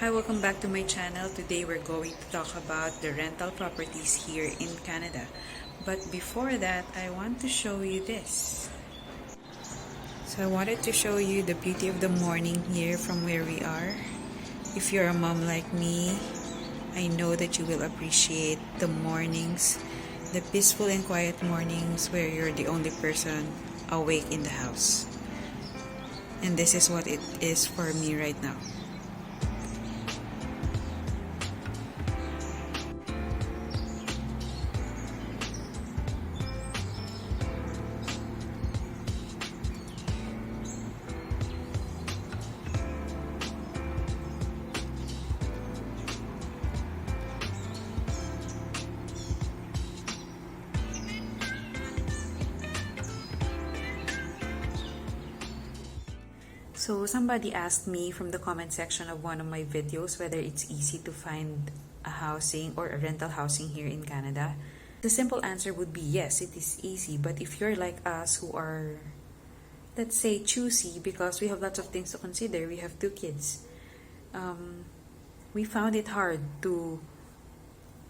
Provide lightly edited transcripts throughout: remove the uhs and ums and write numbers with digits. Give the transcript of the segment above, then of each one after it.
Hi, welcome back to my channel. Today we're going to talk about the rental properties here in Canada. But before that, I want to show you this. So I wanted to show you the beauty of the morning here from where we are. If you're a mom like me, I know that you will appreciate the mornings, the peaceful and quiet mornings where you're the only person awake in the house. And this is what it is for me right now. So somebody asked me from the comment section of one of my videos whether it's easy to find a housing or a rental housing here in Canada. The simple answer would be yes, it is easy. But if you're like us who are, let's say, choosy because we have lots of things to consider, we have 2 kids, we found it hard to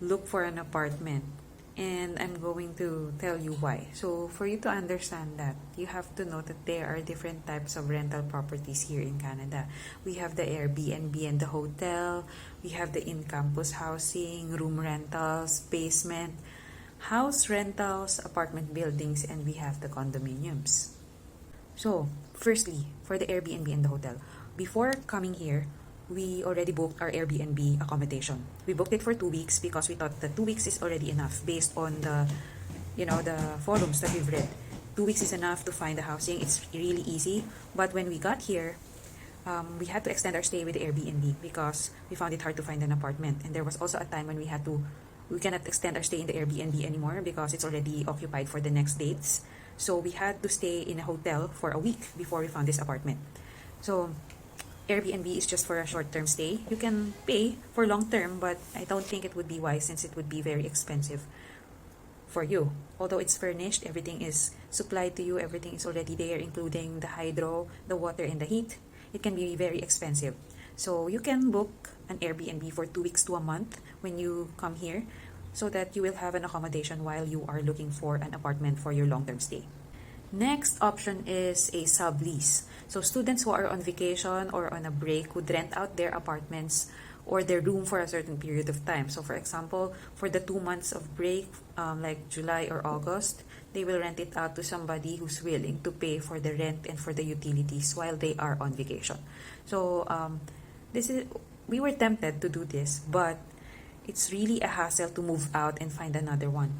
look for an apartment. And I'm going to tell you why. So for you to understand that, you have to know that there are different types of rental properties here in Canada. We have the Airbnb and the hotel. We have the in-campus housing, room rentals, basement, house rentals, apartment buildings, and we have the condominiums. So firstly, for the Airbnb and the hotel, before coming here, we already booked our Airbnb accommodation. We booked it for 2 weeks because we thought that 2 weeks is already enough based on the forums that we've read. 2 weeks is enough to find the housing. It's really easy. But when we got here, we had to extend our stay with the Airbnb because we found it hard to find an apartment. And there was also a time when we cannot extend our stay in the Airbnb anymore because it's already occupied for the next dates. So we had to stay in a hotel for a week before we found this apartment. So Airbnb is just for a short-term stay. You can pay for long-term, but I don't think it would be wise since it would be very expensive for you. Although it's furnished, everything is supplied to you, everything is already there, including the hydro, the water, and the heat. It can be very expensive. So you can book an Airbnb for 2 weeks to a month when you come here so that you will have an accommodation while you are looking for an apartment for your long-term stay. Next option is a sublease. So students who are on vacation or on a break would rent out their apartments or their room for a certain period of time. So for example, for the 2 months of break, like July or August, they will rent it out to somebody who's willing to pay for the rent and for the utilities while they are on vacation. So we were tempted to do this, but it's really a hassle to move out and find another one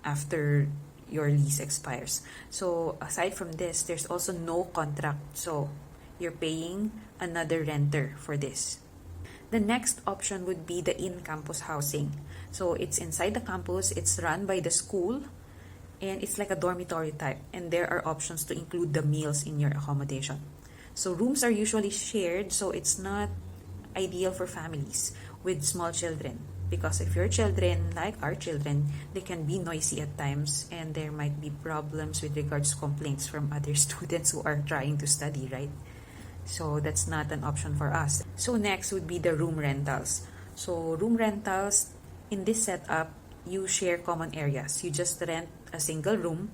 after your lease expires. So aside from this, there's also no contract. So you're paying another renter for this. The next option would be the in-campus housing. So it's inside the campus, it's run by the school, and it's like a dormitory type. And there are options to include the meals in your accommodation. So rooms are usually shared, so it's not ideal for families with small children. Because if your children, like our children, they can be noisy at times and there might be problems with regards to complaints from other students who are trying to study, right? So that's not an option for us. So next would be the room rentals. So room rentals, in this setup, you share common areas. You just rent a single room,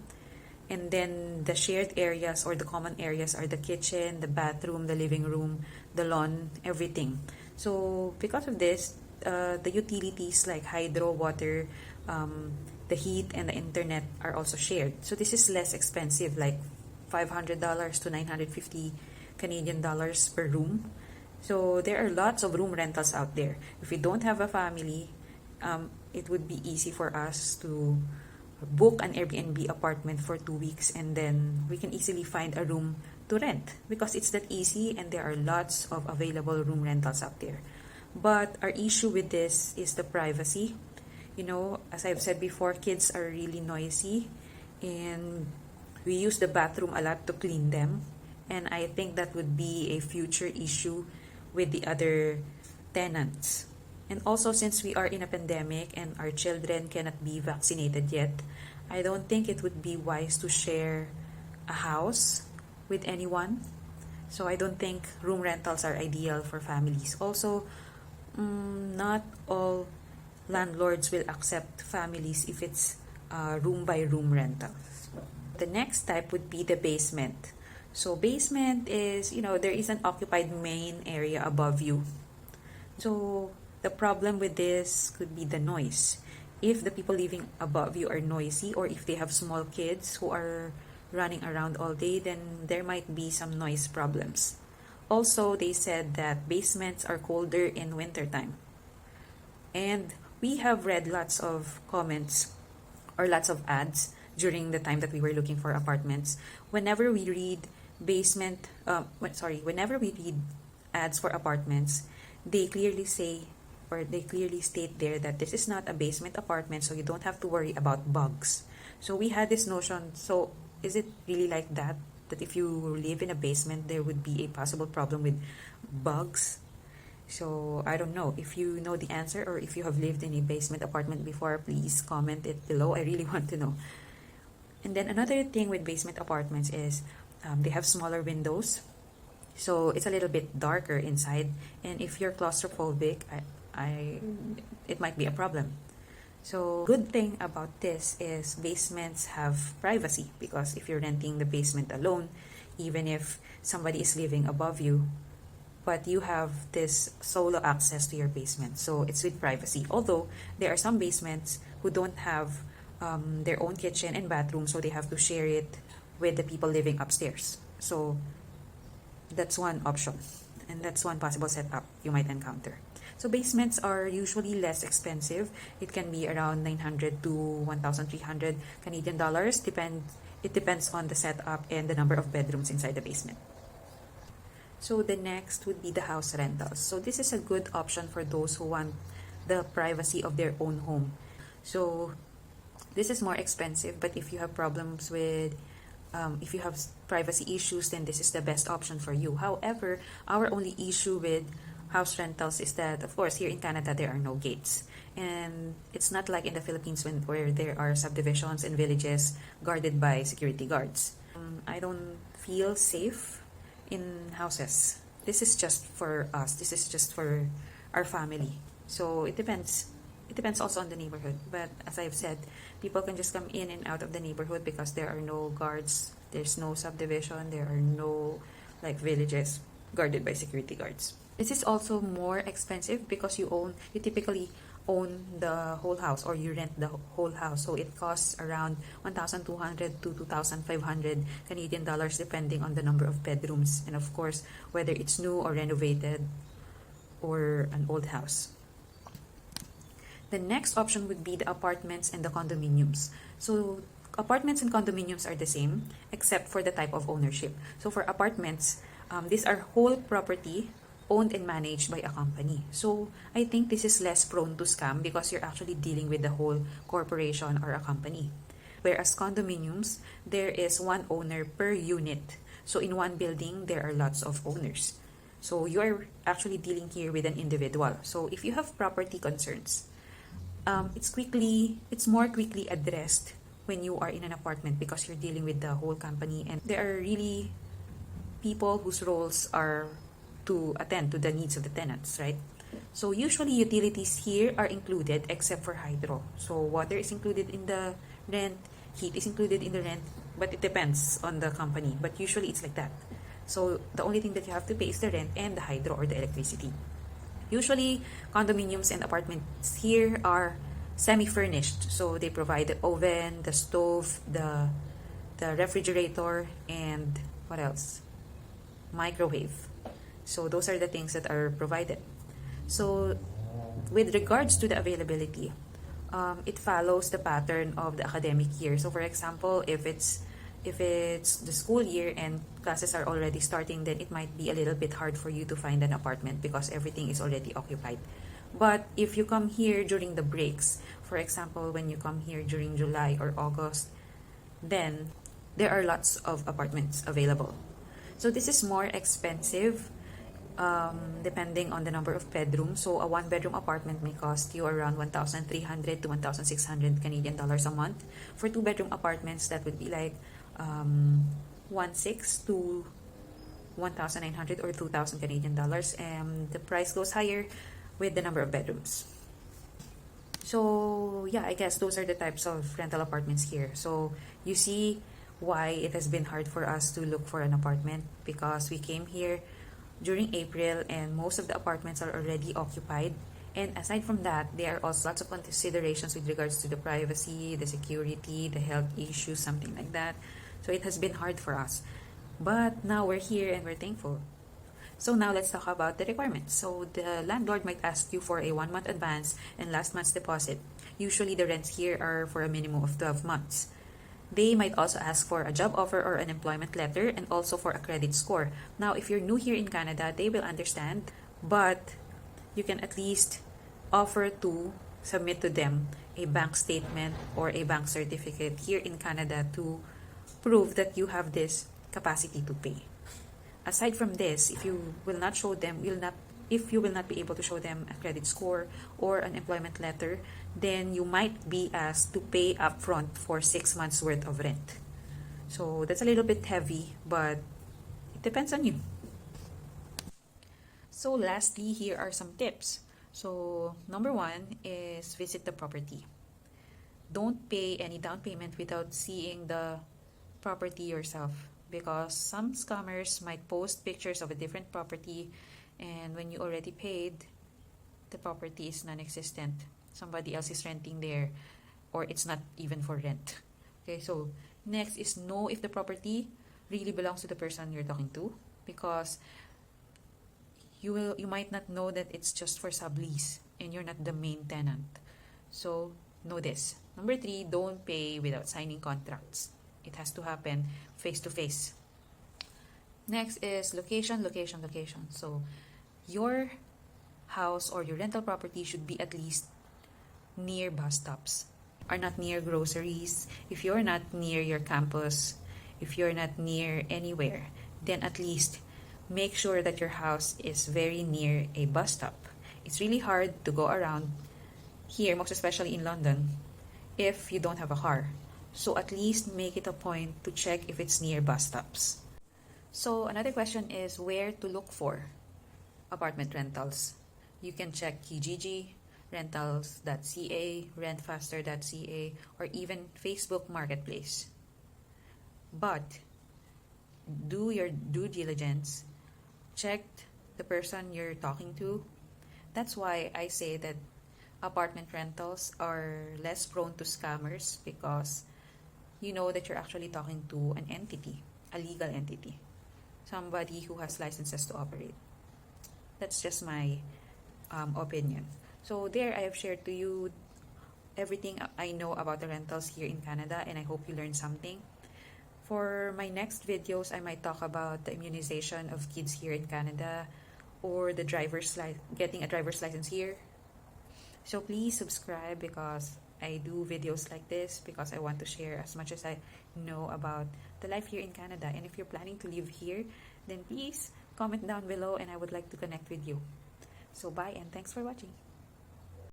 and then the shared areas or the common areas are the kitchen, the bathroom, the living room, the lawn, everything. So because of this, the utilities like hydro, water, the heat, and the internet are also shared. So this is less expensive, like $500 to $950 Canadian dollars per room. So there are lots of room rentals out there. If we don't have a family, it would be easy for us to book an Airbnb apartment for 2 weeks and then we can easily find a room to rent because it's that easy and there are lots of available room rentals out there. But our issue with this is the privacy. As I've said before, kids are really noisy and we use the bathroom a lot to clean them. And I think that would be a future issue with the other tenants. And also, since we are in a pandemic and our children cannot be vaccinated yet, I don't think it would be wise to share a house with anyone So I don't think room rentals are ideal for families. Also, not all landlords will accept families if it's room by room rental. The next type would be the basement. So basement is, there is an occupied main area above you. So the problem with this could be the noise. If the people living above you are noisy, or if they have small kids who are running around all day, then there might be some noise problems. Also, they said that basements are colder in wintertime. And we have read lots of comments or lots of ads during the time that we were looking for apartments. Whenever we read whenever we read ads for apartments, they clearly say, or they clearly state there, that this is not a basement apartment, so you don't have to worry about bugs. So we had this notion, so is it really like that? That if you live in a basement, there would be a possible problem with bugs? So I don't know. If you know the answer, or if you have lived in a basement apartment before, please comment it below. I really want to know. And then another thing with basement apartments is they have smaller windows. So it's a little bit darker inside. And if you're claustrophobic, it might be a problem. So good thing about this is basements have privacy, because if you're renting the basement alone, even if somebody is living above you, but you have this solo access to your basement, so it's with privacy. Although there are some basements who don't have their own kitchen and bathroom, so they have to share it with the people living upstairs. So that's one option, and that's one possible setup you might encounter. So basements are usually less expensive. It can be around 900 to 1,300 Canadian dollars. It depends on the setup and the number of bedrooms inside the basement. So the next would be the house rentals. So this is a good option for those who want the privacy of their own home. So this is more expensive, but if you have problems with if you have privacy issues, then this is the best option for you. However, our only issue with house rentals is that, of course, here in Canada, there are no gates. And it's not like in the Philippines where there are subdivisions and villages guarded by security guards. I don't feel safe in houses. This is just for us. This is just for our family. So it depends. It depends also on the neighborhood. But as I've said, people can just come in and out of the neighborhood because there are no guards. There's no subdivision. There are no villages guarded by security guards. This is also more expensive because you typically own the whole house, or you rent the whole house. So it costs around 1,200 to 2,500 Canadian dollars depending on the number of bedrooms, and of course whether it's new or renovated or an old house. The next option would be the apartments and the condominiums. So apartments and condominiums are the same except for the type of ownership. So for apartments, these are whole property owned and managed by a company. So I think this is less prone to scam because you're actually dealing with the whole corporation or a company. Whereas condominiums, there is one owner per unit. So in one building, there are lots of owners. So you are actually dealing here with an individual. So if you have property concerns, it's more quickly addressed when you are in an apartment because you're dealing with the whole company, and there are really people whose roles are to attend to the needs of the tenants, right? So usually utilities here are included except for hydro. So water is included in the rent, heat is included in the rent, but it depends on the company. But usually it's like that. So the only thing that you have to pay is the rent and the hydro or the electricity. Usually condominiums and apartments here are semi-furnished. So they provide the oven, the stove, the refrigerator, and what else? Microwave. So those are the things that are provided. So with regards to the availability, it follows the pattern of the academic year. So for example, if it's the school year and classes are already starting, then it might be a little bit hard for you to find an apartment because everything is already occupied. But if you come here during the breaks, for example, when you come here during July or August, then there are lots of apartments available. So this is more expensive depending on the number of bedrooms. So a one-bedroom apartment may cost you around 1,300 to 1,600 Canadian dollars a month. For two-bedroom apartments, that would be like 1,600 to 1,900 or 2,000 Canadian dollars, and the price goes higher with the number of bedrooms. So yeah, I guess those are the types of rental apartments here. So you see why it has been hard for us to look for an apartment, because we came here during April and most of the apartments are already occupied. And aside from that, there are also lots of considerations with regards to the privacy, the security, the health issues, something like that. So it has been hard for us. But now we're here and we're thankful. So now let's talk about the requirements. So the landlord might ask you for a 1-month advance and last month's deposit. Usually the rents here are for a minimum of 12 months. They might also ask for a job offer or an employment letter, and also for a credit score. Now, if you're new here in Canada, they will understand, but you can at least offer to submit to them a bank statement or a bank certificate here in Canada to prove that you have this capacity to pay. Aside from this, if you will not be able to show them a credit score or an employment letter, then you might be asked to pay upfront for 6 months worth of rent. So that's a little bit heavy, but it depends on you. So lastly, here are some tips. So number 1 is visit the property. Don't pay any down payment without seeing the property yourself, because some scammers might post pictures of a different property, and when you already paid, the property is non-existent. Somebody else is renting there, or it's not even for rent. Okay, so next is know if the property really belongs to the person you're talking to, because you might not know that it's just for sublease and you're not the main tenant. So know this. Number 3, don't pay without signing contracts. It has to happen face to face. Next is location. So your house or your rental property should be at least near bus stops, or not near groceries. If you're not near your campus, if you're not near anywhere, then at least make sure that your house is very near a bus stop. It's really hard to go around here, most especially in London, if you don't have a car. So at least make it a point to check if it's near bus stops. So another question is where to look for apartment rentals. You can check Kijiji, rentals.ca, rentfaster.ca, or even Facebook Marketplace. But do your due diligence. Check the person you're talking to. That's why I say that apartment rentals are less prone to scammers, because you know that you're actually talking to an entity, a legal entity, somebody who has licenses to operate. That's just my opinion. So there, I have shared to you everything I know about the rentals here in Canada, and I hope you learned something. For my next videos, I might talk about the immunization of kids here in Canada, or the getting a driver's license here. So please subscribe, because I do videos like this because I want to share as much as I know about the life here in Canada. And if you're planning to live here, then please comment down below and I would like to connect with you. So bye, and thanks for watching.